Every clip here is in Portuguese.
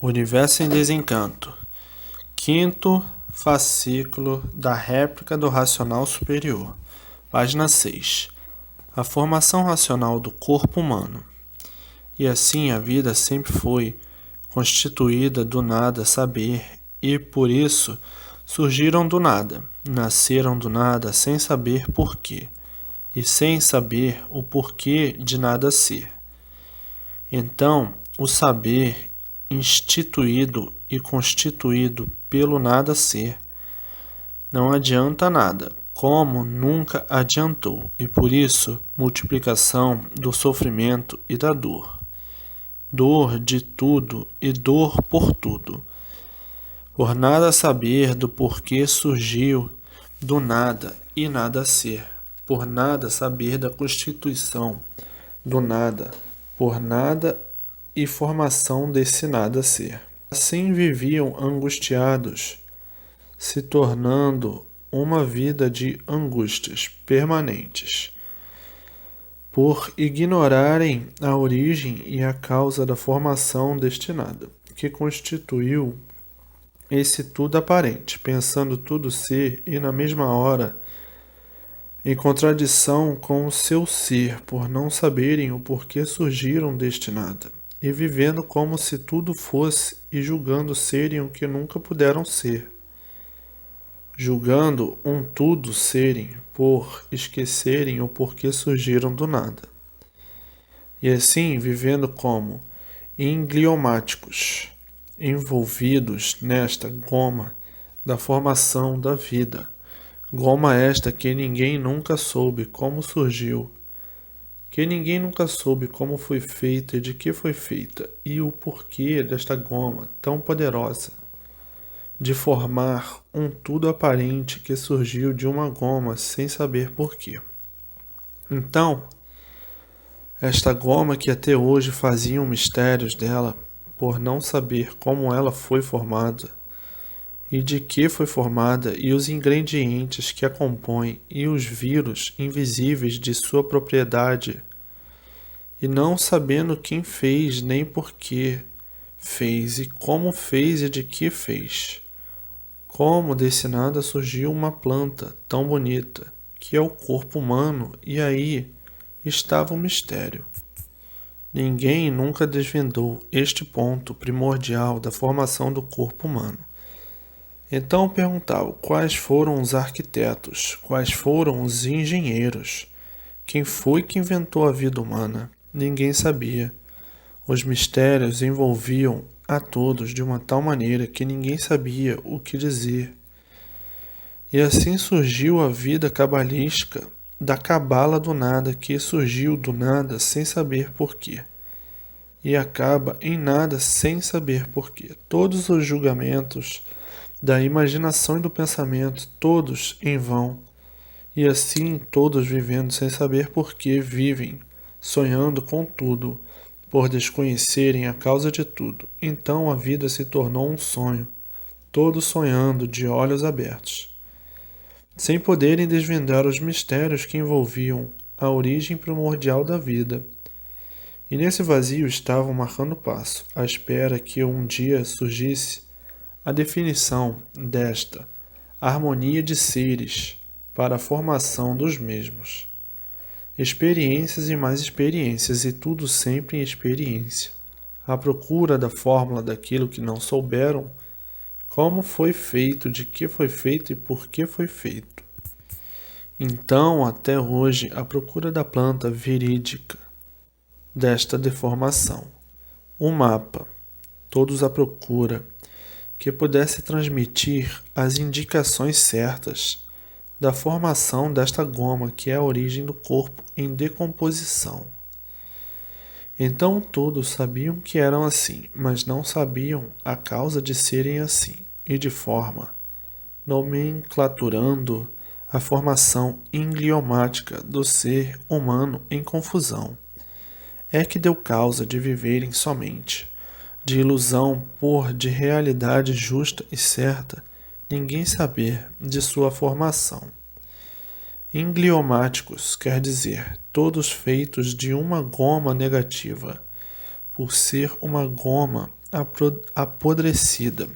Universo em Desencanto. Quinto fascículo da réplica do racional superior. Página 6. A formação racional do corpo humano. E assim a vida sempre foi constituída do nada saber, e por isso surgiram do nada, nasceram do nada sem saber porquê, e sem saber o porquê de nada ser. Então, o saber instituído e constituído pelo nada ser não adianta nada, como nunca adiantou, e por isso multiplicação do sofrimento e da dor. Dor de tudo e dor por tudo. Por nada saber do porquê surgiu do nada e nada ser. Por nada saber da constituição do nada. Por nada e formação desse nada ser. Assim viviam angustiados, se tornando uma vida de angústias permanentes, por ignorarem a origem e a causa da formação deste nada, que constituiu esse tudo aparente, pensando tudo ser e na mesma hora em contradição com o seu ser, por não saberem o porquê surgiram deste nada, e vivendo como se tudo fosse e julgando serem o que nunca puderam ser, julgando um tudo serem, por esquecerem o porquê surgiram do nada, e assim vivendo como ingliomáticos, envolvidos nesta goma da formação da vida, goma esta que ninguém nunca soube como surgiu, que ninguém nunca soube como foi feita e de que foi feita, e o porquê desta goma tão poderosa de formar um tudo aparente que surgiu de uma goma sem saber porquê. Então, esta goma que até hoje faziam mistérios dela, por não saber como ela foi formada, e de que foi formada, e os ingredientes que a compõem, e os vírus invisíveis de sua propriedade, e não sabendo quem fez, nem por que fez, e como fez e de que fez. Como desse nada surgiu uma planta tão bonita, que é o corpo humano, e aí estava o mistério. Ninguém nunca desvendou este ponto primordial da formação do corpo humano. Então perguntava quais foram os arquitetos, quais foram os engenheiros, quem foi que inventou a vida humana. Ninguém sabia. Os mistérios envolviam a todos de uma tal maneira que ninguém sabia o que dizer. E assim surgiu a vida cabalística da cabala do nada, que surgiu do nada sem saber porquê, e acaba em nada sem saber porquê. Todos os julgamentos da imaginação e do pensamento, todos em vão, e assim todos vivendo sem saber porquê vivem, sonhando com tudo, por desconhecerem a causa de tudo. Então a vida se tornou um sonho, todos sonhando de olhos abertos, sem poderem desvendar os mistérios que envolviam a origem primordial da vida. E nesse vazio estavam marcando passo, à espera que um dia surgisse a definição desta harmonia de seres para a formação dos mesmos. Experiências e mais experiências, e tudo sempre em experiência, à procura da fórmula daquilo que não souberam, como foi feito, de que foi feito e por que foi feito. Então, até hoje, à procura da planta verídica desta deformação. Um mapa, todos à procura, que pudesse transmitir as indicações certas da formação desta goma, que é a origem do corpo em decomposição. Então todos sabiam que eram assim, mas não sabiam a causa de serem assim, e de forma, nomenclaturando a formação ingliomática do ser humano em confusão, é que deu causa de viverem somente de ilusão por de realidade justa e certa, ninguém saber de sua formação. Ingliomáticos quer dizer todos feitos de uma goma negativa, por ser uma goma apodrecida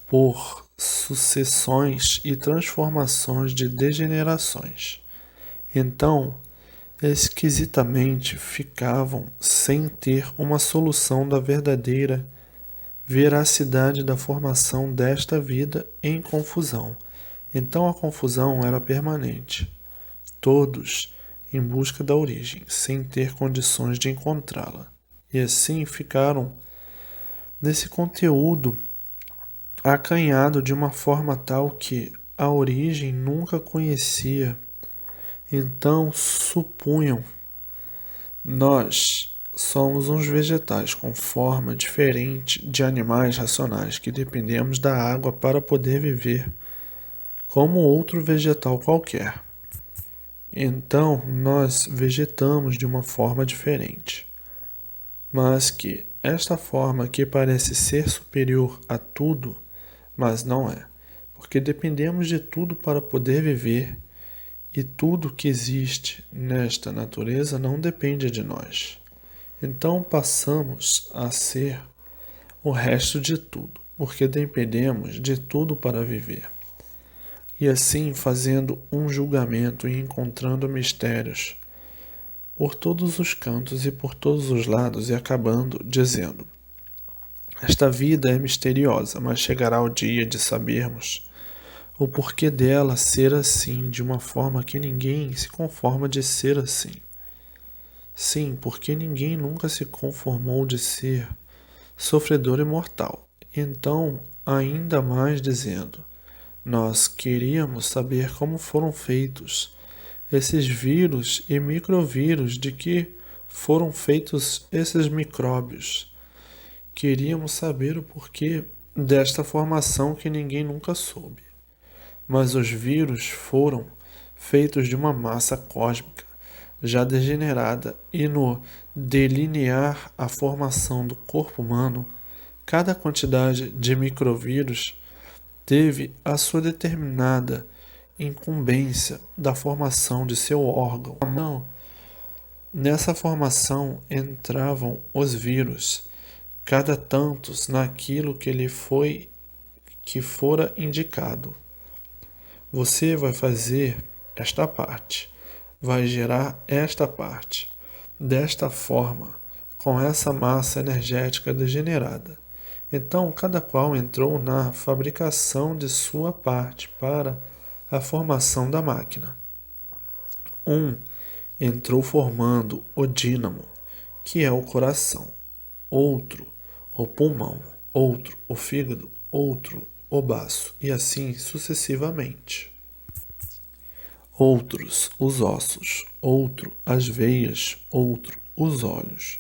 por sucessões e transformações de degenerações. Então, esquisitamente ficavam sem ter uma solução da verdadeira veracidade da formação desta vida em confusão. Então a confusão era permanente, todos em busca da origem, sem ter condições de encontrá-la. E assim ficaram nesse conteúdo acanhado de uma forma tal que a origem nunca conhecia. Então supunham: nós somos uns vegetais com forma diferente de animais racionais que dependemos da água para poder viver, como outro vegetal qualquer. Então nós vegetamos de uma forma diferente, mas que esta forma aqui parece ser superior a tudo, mas não é, porque dependemos de tudo para poder viver, e tudo que existe nesta natureza não depende de nós. Então passamos a ser o resto de tudo, porque dependemos de tudo para viver. E assim fazendo um julgamento e encontrando mistérios por todos os cantos e por todos os lados, e acabando dizendo: esta vida é misteriosa, mas chegará o dia de sabermos o porquê dela ser assim, de uma forma que ninguém se conforma de ser assim. Sim, porque ninguém nunca se conformou de ser sofredor e mortal. Então, ainda mais dizendo: nós queríamos saber como foram feitos esses vírus e microvírus, de que foram feitos esses micróbios. Queríamos saber o porquê desta formação que ninguém nunca soube. Mas os vírus foram feitos de uma massa cósmica já degenerada, e no delinear a formação do corpo humano, cada quantidade de microvírus teve a sua determinada incumbência da formação de seu órgão. Não. Nessa formação entravam os vírus, cada tantos naquilo que fora indicado. Você vai fazer esta parte, vai gerar esta parte, desta forma, com essa massa energética degenerada. Então, cada qual entrou na fabricação de sua parte para a formação da máquina. Um entrou formando o dínamo, que é o coração, outro o pulmão, outro o fígado, outro o baço, e assim sucessivamente. Outros os ossos, outro as veias, outro os olhos,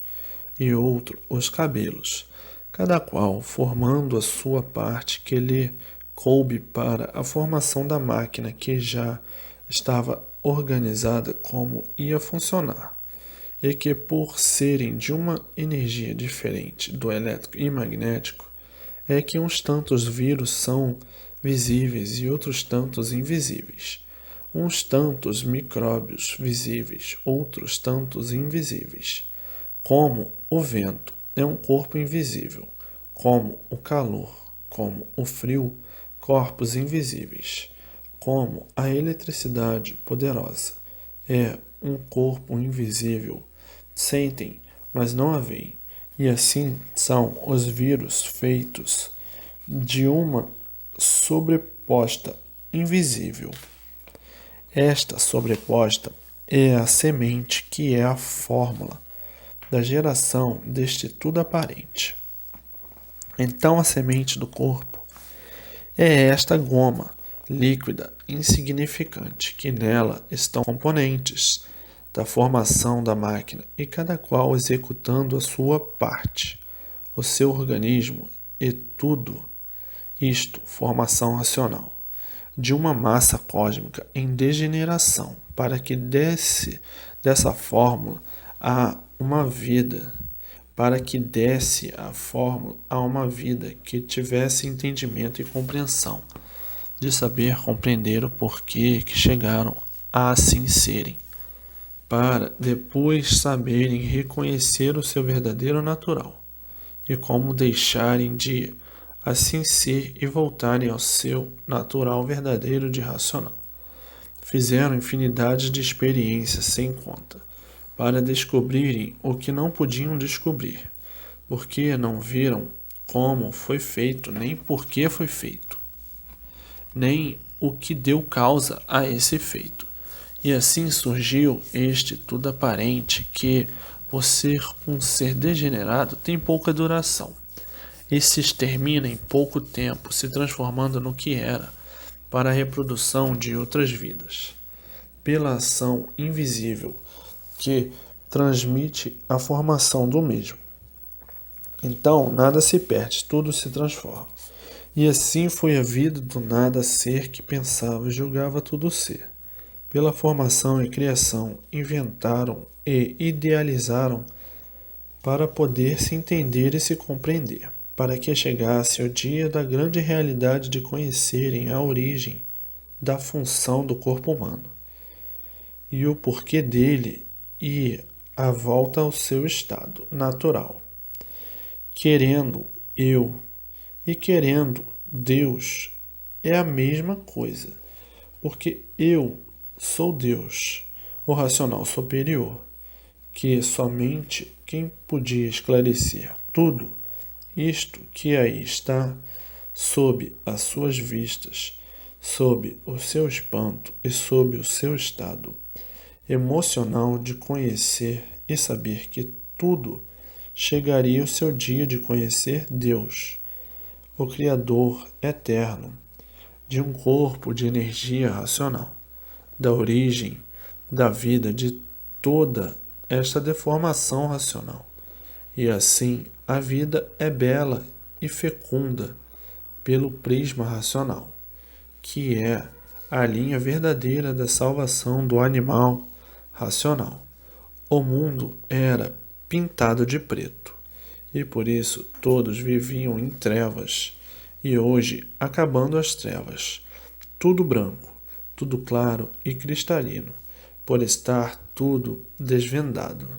e outro os cabelos, cada qual formando a sua parte que lhe coube para a formação da máquina que já estava organizada como ia funcionar, e que, por serem de uma energia diferente do elétrico e magnético, é que uns tantos vírus são visíveis e outros tantos invisíveis, uns tantos micróbios visíveis, outros tantos invisíveis, como o vento é um corpo invisível, como o calor, como o frio, corpos invisíveis, como a eletricidade poderosa é um corpo invisível, sentem, mas não a veem, e assim são os vírus feitos de uma sobreposta invisível. Esta sobreposta é a semente, que é a fórmula da geração deste tudo aparente. Então a semente do corpo é esta goma líquida insignificante, que nela estão componentes da formação da máquina, e cada qual executando a sua parte, o seu organismo, e tudo isto formação racional de uma massa cósmica em degeneração, para que dessa fórmula a uma vida, para que desse a fórmula a uma vida que tivesse entendimento e compreensão, de saber compreender o porquê que chegaram a assim serem, para depois saberem reconhecer o seu verdadeiro natural, e como deixarem de assim ser e voltarem ao seu natural verdadeiro de racional. Fizeram infinidade de experiências sem conta, para descobrirem o que não podiam descobrir, porque não viram como foi feito, nem por que foi feito, nem o que deu causa a esse feito. E assim surgiu este tudo aparente que, por ser um ser degenerado, tem pouca duração e se extermina em pouco tempo, se transformando no que era, para a reprodução de outras vidas, pela ação invisível que transmite a formação do mesmo. Então, nada se perde, tudo se transforma. E assim foi a vida do nada ser que pensava e julgava tudo ser. Pela formação e criação, inventaram e idealizaram para poder se entender e se compreender, para que chegasse o dia da grande realidade de conhecerem a origem da função do corpo humano e o porquê dele e a volta ao seu estado natural. Querendo eu e querendo Deus é a mesma coisa, porque eu sou Deus, o racional superior, que somente quem podia esclarecer tudo isto que aí está, sob as suas vistas, sob o seu espanto e sob o seu estado emocional de conhecer e saber que tudo chegaria o seu dia de conhecer Deus, o Criador eterno, de um corpo de energia racional, da origem da vida de toda esta deformação racional. E assim a vida é bela e fecunda pelo prisma racional, que é a linha verdadeira da salvação do animal racional. O mundo era pintado de preto, e por isso todos viviam em trevas, e hoje, acabando as trevas, tudo branco, tudo claro e cristalino, por estar tudo desvendado.